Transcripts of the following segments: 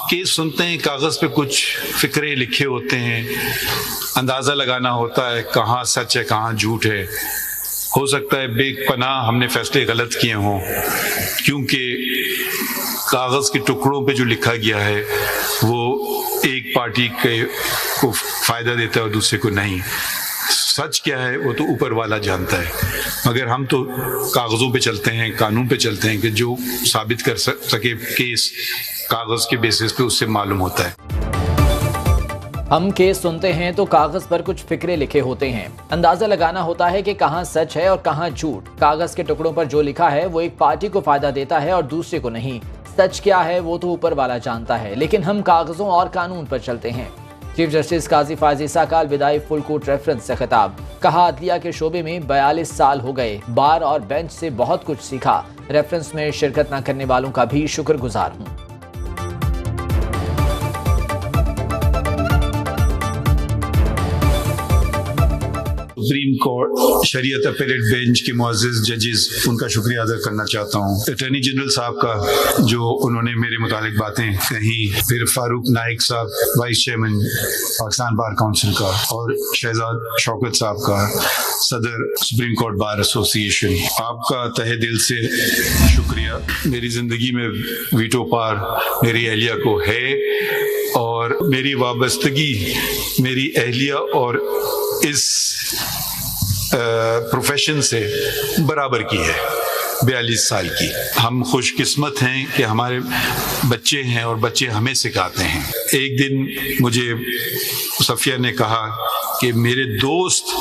Case सुनते हैं, कागज पे कुछ फिक्रे लिखे होते हैं, अंदाजा लगाना होता है कहाँ सच है कहाँ झूठ है। हो सकता है बेपनाह हमने फैसले गलत किए हों, क्योंकि कागज के टुकड़ों पे जो लिखा गया है वो एक पार्टी को फायदा देता है और दूसरे को नहीं। सच क्या है वो तो ऊपर वाला जानता है, मगर हम तो कागजों पे चलते हैं, कानून पे चलते हैं कि जो साबित कर सके केस कागज के बेसिस पे उससे मालूम होता है। हम केस सुनते हैं तो कागज पर कुछ फिक्रे लिखे होते हैं, अंदाजा लगाना होता है कि कहां सच है और कहां झूठ। कागज के टुकड़ों पर जो लिखा है वो एक पार्टी को फायदा देता है और दूसरे को नहीं। सच क्या है वो तो ऊपर वाला जानता है, लेकिन हम कागजों और कानून पर चलते हैं। चीफ जस्टिस काजी फायज ईसा का अलविदाई फुल कोर्ट रेफरेंस से खिताब। कहा, अदलिया के शोबे में 42 साल हो गए, बार और बेंच से बहुत कुछ सीखा। रेफरेंस में शिरकत न करने वालों का भी शुक्रगुजार हूँ। सुप्रीम कोर्ट शरीयत अपीलेट बेंच के मुअज़्ज़िज़ जजेस, उनका शुक्रिया अदा करना चाहता हूँ। अटॉर्नी जनरल साहब का जो उन्होंने मेरे मुतालिक बातें कही, फिर फारूक नाइक साहब vice chairman Pakistan bar council का, और शहजाद शौकत साहब का सदर सुप्रीम कोर्ट बार एसोसिएशन, आपका तहे दिल से शुक्रिया। मेरी ज़िंदगी में वीटो पार मेरी अहलिया को है और मेरी वाबस्तगी मेरी अहलिया और इस प्रोफेशन से बराबर की है, 42 साल की। हम खुशकिस्मत हैं कि हमारे बच्चे हैं और बच्चे हमें सिखाते हैं। एक दिन मुझे सफिया ने कहा कि मेरे दोस्त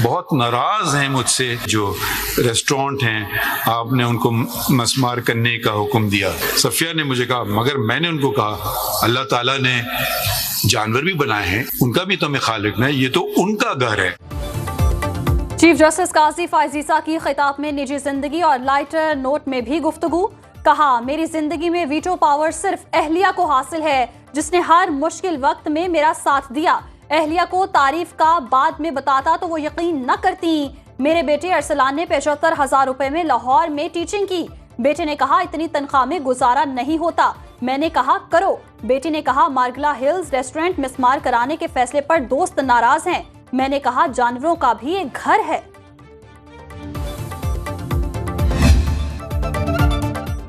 बहुत नाराज हैं मुझसे, जो रेस्टोरेंट हैं आपने उनको मसमार करने का हुक्म दिया। सफिया ने मुझे कहा, मगर मैंने उनको कहा अल्लाह ताला ने जानवर भी बनाए हैं, उनका भी तो हमें ख्याल रखना है, ये तो उनका घर है। चीफ जस्टिस काजी फायज ईसा की खिताब में निजी जिंदगी और लाइटर नोट में भी गुफ्तगू। कहा, मेरी जिंदगी में वीटो पावर सिर्फ अहलिया को हासिल है, जिसने हर मुश्किल वक्त में मेरा साथ दिया। अहलिया को तारीफ का बाद में बताता तो वो यकीन न करती। मेरे बेटे अरसलान ने 75,000 रुपए में लाहौर में टीचिंग की। बेटे ने कहा, इतनी तनख्वाह में गुजारा नहीं होता। मैंने कहा करो। बेटी ने कहा, मार्गला हिल्स रेस्टोरेंट मिसमार कराने के फैसले पर दोस्त नाराज हैं। मैंने कहा, जानवरों का भी एक घर है।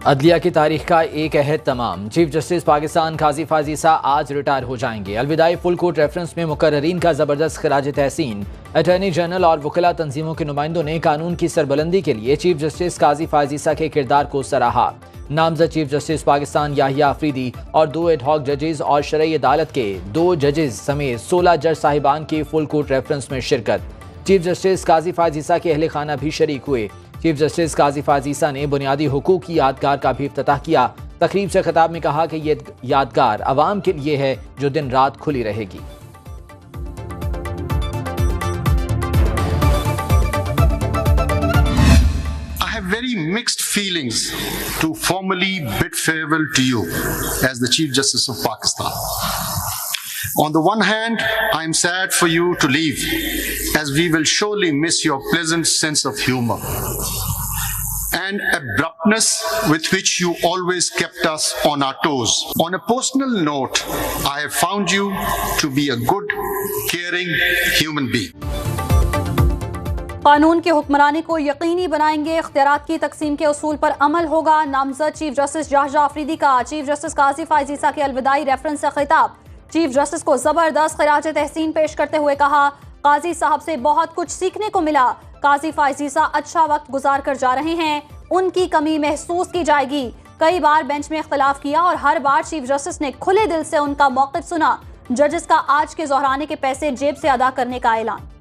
अदलिया की तारीख का एक अहद तमाम। चीफ जस्टिस पाकिस्तान काजी फायज ईसा आज रिटायर हो जाएंगे। अलविदाई फुल कोर्ट रेफरेंस में मुकर्ररीन का जबरदस्त खिराज तहसीन। अटॉर्नी जनरल और वकीला तंजीमों के नुमाइंदों ने कानून की सरबलंदी के लिए चीफ जस्टिस काजी फायज ईसा के किरदार को सराहा। नामजद चीफ जस्टिस पाकिस्तान याहिया अफरीदी और 2 एडहॉक जजेस और शरई अदालत के 2 जजेस समेत 16 जज साहिबान की फुल कोर्ट रेफरेंस में शिरकत। चीफ जस्टिस काजी फायज ईसा के अहले खाना भी शरीक हुए। चीफ जस्टिस काजी फायज ईसा ने बुनियादी हुकूक की यादगार का भी इफ्तिताह किया। तकरीब से खिताब में कहा कि ये यादगार अवाम के लिए है जो दिन रात खुली रहेगी। Very mixed feelings to formally bid farewell to you as the Chief Justice of Pakistan. On the one hand, I am sad for you to leave, as we will surely miss your pleasant sense of humor and abruptness with which you always kept us on our toes. On a personal note, I have found you to be a good, caring human being. कानून की हुक्मरानी को यकीनी बनाएंगे, इख्तियारात की तकसीम के उसूल पर अमल होगा। नामजद चीफ जस्टिस याहिया अफरीदी का चीफ जस्टिस काजी फायज ईसा के अलविदाई रेफरेंस से खिताब। चीफ जस्टिस को जबरदस्त खिराज तहसीन पेश करते हुए कहा, काजी साहब से बहुत कुछ सीखने को मिला। काजी फायज ईसा अच्छा वक्त गुजार कर जा रहे हैं, उनकी कमी महसूस की जाएगी। कई बार बेंच में इख्तलाफ किया और हर बार चीफ जस्टिस ने खुले दिल से उनका मौक़िफ़ सुना। जजेस का आज के जोहराने के पैसे जेब से अदा करने का ऐलान।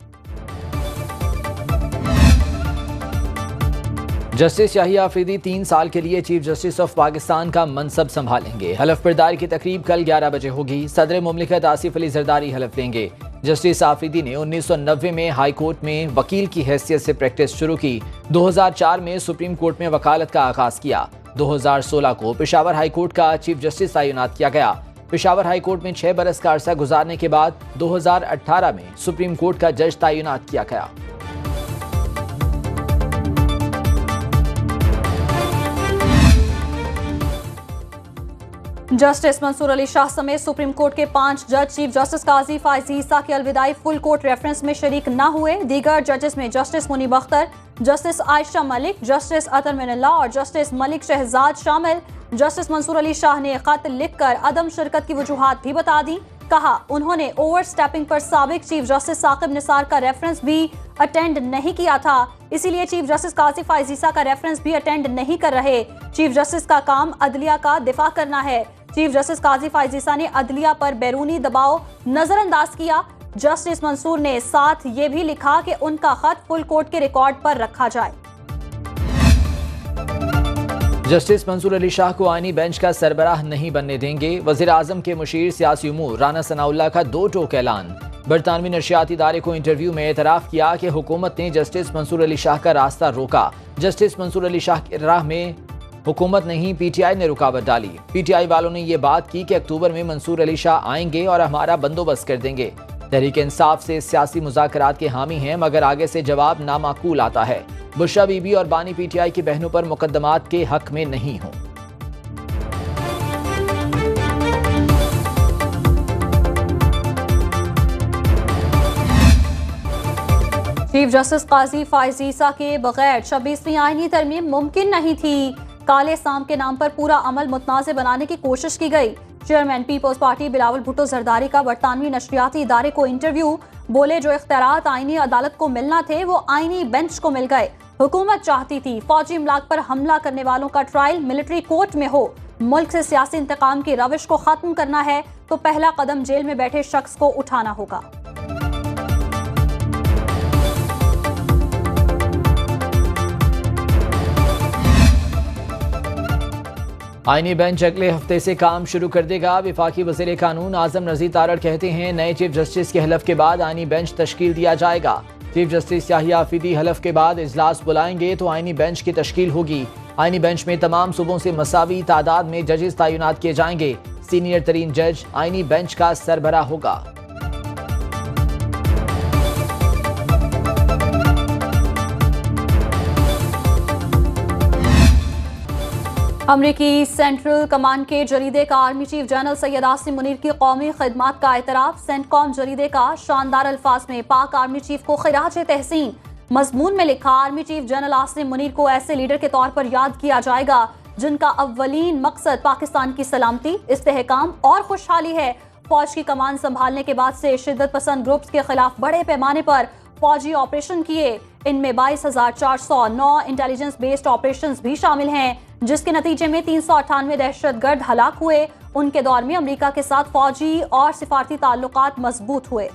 जस्टिस याहिया अफरीदी 3 साल के लिए चीफ जस्टिस ऑफ पाकिस्तान का मनसब संभालेंगे। हलफ बर्दारी की तकरीब कल 11 बजे होगी। सदर मुमलिकत आसिफ अली जरदारी हलफ लेंगे। जस्टिस अफरीदी ने 1990 में हाई कोर्ट में वकील की हैसियत से प्रैक्टिस शुरू की। 2004 में सुप्रीम कोर्ट में वकालत का आगाज किया। 2016 को पेशावर हाई कोर्ट का चीफ जस्टिस तैनात किया गया। पेशावर हाई कोर्ट में 6 बरस का अरसा गुजारने के बाद 2018 में सुप्रीम कोर्ट का जज तैनात किया गया। जस्टिस मंसूर अली शाह समेत सुप्रीम कोर्ट के 5 जज चीफ जस्टिस काजी फायजी ईसा के अलविदाई फुल कोर्ट रेफरेंस में शरीक न हुए। दीगर जजेस में justice Muneeb Akhtar, justice Ayesha Malik, justice Athar Minallah और जस्टिस मलिक शहजाद शामिल। जस्टिस मंसूर अली शाह ने खत लिखकर अदम शिरकत की वजूहात भी बता दी। कहा उन्होंने ओवर स्टेपिंग पर साबिक चीफ जस्टिस साकिब निसार का रेफरेंस भी अटेंड नहीं किया था, इसीलिए चीफ जस्टिस काजी फायजी ईसा का रेफरेंस भी अटेंड नहीं कर रहे। चीफ जस्टिस का काम अदलिया का दिफा करना है। चीफ जस्टिस काजी फायजी ईसा ने अदलिया पर बैरूनी दबाव नजरअंदाज किया। जस्टिस मंसूर ने साथ ये भी लिखा कि उनका खत फुल कोर्ट के रिकॉर्ड पर रखा जाए। जस्टिस मंसूर अली शाह को आईनी बेंच का सरबराह नहीं बनने देंगे। वज़ीर आज़म के मुशीर सियासी उमूर राना सनाउल्लाह का 2 टोक ऐलान। बरतानवी नशियाती इदारे को इंटरव्यू में एतराफ़ किया कि हुकूमत ने जस्टिस मंसूर अली शाह का रास्ता रोका। जस्टिस मंसूर अली शाह की राह में हुकूमत नहीं PTI ने रुकावट डाली। PTI वालों ने ये बात की कि अक्टूबर में मंसूर अली शाह आएंगे और हमारा बंदोबस्त कर देंगे। तहरीक इंसाफ से सियासी मुज़ाकरात के हामी हैं, मगर आगे से जवाब नामाकूल आता है। बुशरा बीबी और बानी PTI की बहनों पर मुकदमात के हक में नहीं हों। चीफ जस्टिस काजी फायजी ईसा के बगैर 26वीं आईनी तरमीम मुमकिन नहीं थी। काले साम के नाम पर पूरा अमल मुतनाज़ बनाने की कोशिश की गई। चेयरमैन पीपल्स पार्टी बिलावल भुट्टो जरदारी का बरतानवी नशरियाती इदारे को इंटरव्यू। बोले जो इख्तियारात आईनी अदालत को मिलना थे वो आईनी बेंच को मिल गए। हुकूमत चाहती थी फौजी इमलाक पर हमला करने वालों का ट्रायल मिलिट्री कोर्ट में हो। मुल्क से सियासी इंतकाम की रविश को खत्म करना है तो पहला कदम जेल में बैठे शख्स को उठाना होगा। आईनी बेंच अगले हफ्ते से काम शुरू कर देगा। विफाकी वज़ीर कानून आजम रज़ी तारड़ कहते हैं नए चीफ जस्टिस के हलफ के बाद आईनी बेंच तश्कील दिया जाएगा। चीफ जस्टिस याहिया आफरीदी हलफ के बाद इजलास बुलाएंगे तो आईनी बेंच की तश्कील होगी। आईनी बेंच में तमाम सूबों से मसावी तादाद में जजेस तैनात किए जाएंगे। सीनियर तरीन जज आईनी बेंच का सरबराह होगा। अमरीकी सेंट्रल कमांड के जरीदे का army chief general Syed Asim Munir की कौमी खिदमात का एतराफ। सेंटकॉम जरीदे का शानदार अल्फाज में पाक आर्मी चीफ को खिराज तहसीन। मजमून में लिखा army chief general Asim Munir को ऐसे लीडर के तौर पर याद किया जाएगा जिनका अव्वलीन मकसद पाकिस्तान की सलामती, इस्तेहकाम और खुशहाली है। फौज की कमान संभालने के बाद से शिद्दत पसंद ग्रुप्स के खिलाफ बड़े पैमाने पर फौजी ऑपरेशन किए। इनमें 22,409 इंटेलिजेंस बेस्ड ऑपरेशंस भी शामिल हैं, जिसके नतीजे में 398 दहशतगर्द हलाक हुए। उनके दौर में अमेरिका के साथ फौजी और सिफारती ताल्लुकात मजबूत हुए।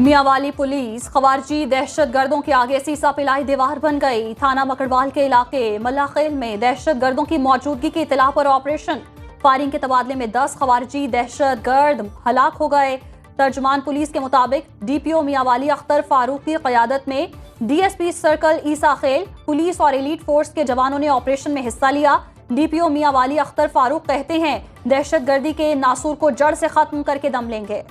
मियांवाली पुलिस खवारजी दहशतगर्दों के आगे सीसा पिलाई दीवार बन गई। थाना मकड़वाल के इलाके मल्लाखेल में दहशतगर्दों की मौजूदगी की इतला पर ऑपरेशन। फायरिंग के तबादले में 10 खवारजी दहशतगर्द हलाक हो गए। तर्जुमान पुलिस के मुताबिक DPO मियांवाली अख्तर फारूक की क़यादत में DSP सर्कल ईसा खेल पुलिस और एलीट फोर्स के जवानों ने ऑपरेशन में हिस्सा लिया। DPO मियांवाली अख्तर फारूक कहते हैं दहशतगर्दी के नासूर को जड़ से खत्म करके दम लेंगे।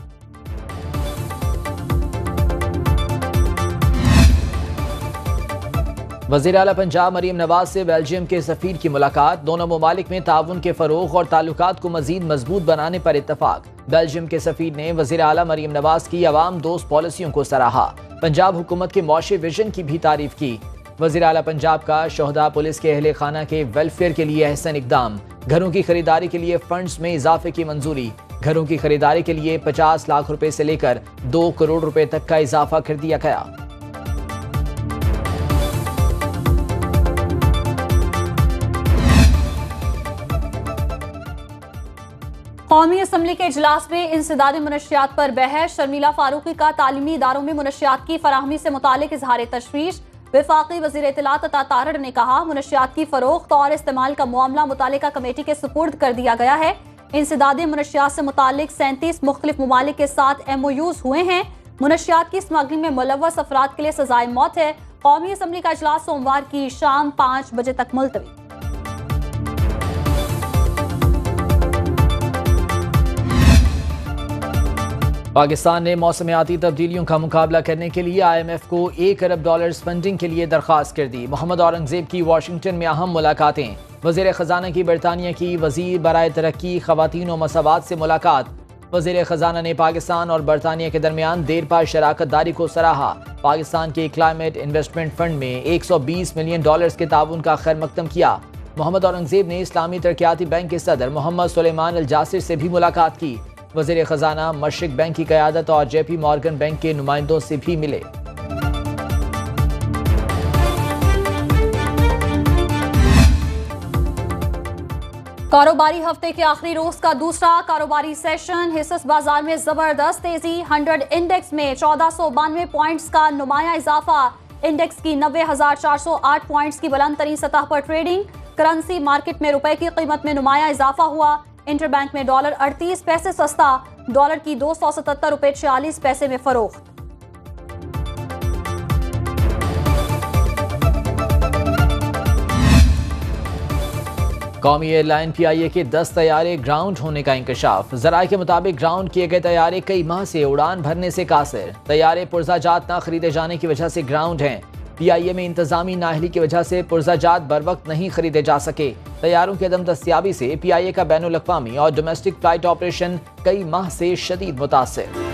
वज़ीर आला पंजाब मरीम नवाज से बेल्जियम के सफीर की मुलाकात। दोनों ममालिक में ताउन के फरोग और ताल्लुकात को मजीद मजबूत बनाने पर इत्तफाक। बेल्जियम के सफीर ने वज़ीर आला मरीम नवाज की अवाम दोस्त पॉलिसियों को सराहा। पंजाब हुकूमत के मुआशी विजन की भी तारीफ की। वज़ीर आला पंजाब का शोहदा पुलिस के अहले खाना के वेलफेयर के लिए अहसन इकदाम। घरों की खरीदारी के लिए फंड्स में इजाफे की मंजूरी। घरों की खरीदारी के लिए 50 लाख रुपए से लेकर 2 करोड़ रुपए तक का इजाफा कर दिया गया। कौमी असम्बली के इजलास में इंसदादी मुनशियात पर बहस। शर्मिला फारूकी का तालीमी इदारों में मुनशियात की फराहमी से मुतालिक इजहार तशवीश। वफाकी वज़ीर इत्तलात अता तारड़ ने कहा मुनशियात की फरोख्त और इस्तेमाल का मामला मुतालिका कमेटी के सुपुर्द कर दिया गया है। इंसदादी मुनशियात से मुतालिक 37 मुख्तलिफ ममालिक के साथ MOUs हुए हैं। मुनशियात की स्मगलिंग में मुलव्वस अफराद के लिए सजाए मौत है। कौमी असम्बली का इजलास सोमवार की शाम 5 बजे तक मुलतवी। पाकिस्तान ने मौसमियाती तब्दीलियों का मुकाबला करने के लिए IMF को $1 अरब फंडिंग के लिए दरख्वास्त कर दी। मोहम्मद औरंगजेब की वाशिंगटन में अहम मुलाकातें। वज़ीर ख़जाना की बरतानिया की वज़ीर बराए तरक्की, ख़वातीन और मसावात से मुलाकात। वज़ीर ख़जाना ने पाकिस्तान और बरतानिया के दरमियान देरपा शराकत दारी को सराहा। पाकिस्तान के क्लाइमेट इन्वेस्टमेंट फंड में $120 मिलियन के ताउन का खैर मकदम किया। मोहम्मद औरंगजेब ने इस्लामी तरक्याती बैंक के सदर मोहम्मद सुलेमान अल जासिर से भी मुलाकात की। वज़ीर ख़जाना मशरिक बैंक की क़यादत और JP मॉर्गन बैंक के नुमाइंदों से भी मिले। कारोबारी हफ्ते के आखिरी रोज का दूसरा कारोबारी सेशन। हिस्स बाजार में जबरदस्त तेजी। 100 इंडेक्स में 1492 पॉइंट्स का नुमाया इजाफा। इंडेक्स की 90,408 पॉइंट्स की बुलंद तरीन सतह पर ट्रेडिंग। करेंसी मार्केट में रुपए की कीमत में नुमाया इजाफा हुआ। इंटरबैंक में डॉलर 38 पैसे सस्ता, डॉलर की 277 रुपए 46 पैसे में फरोख्त। कौमी एयरलाइन PIA के 10 तैयारे ग्राउंड होने का इंकशाफ। ज़राए के मुताबिक ग्राउंड किए गए तैयारे कई माह से उड़ान भरने से कासिर। तैयारे पुर्जाजात न खरीदे जाने की वजह से ग्राउंड हैं। PIA में इंतजामी नाहली की वजह से पुर्जाजात बर वक्त नहीं खरीदे जा सके। तैयारों की अदम दस्तियाबी से PIA का बैनुल अक़वामी और डोमेस्टिक फ्लाइट ऑपरेशन कई माह से शदीद मुतासिर।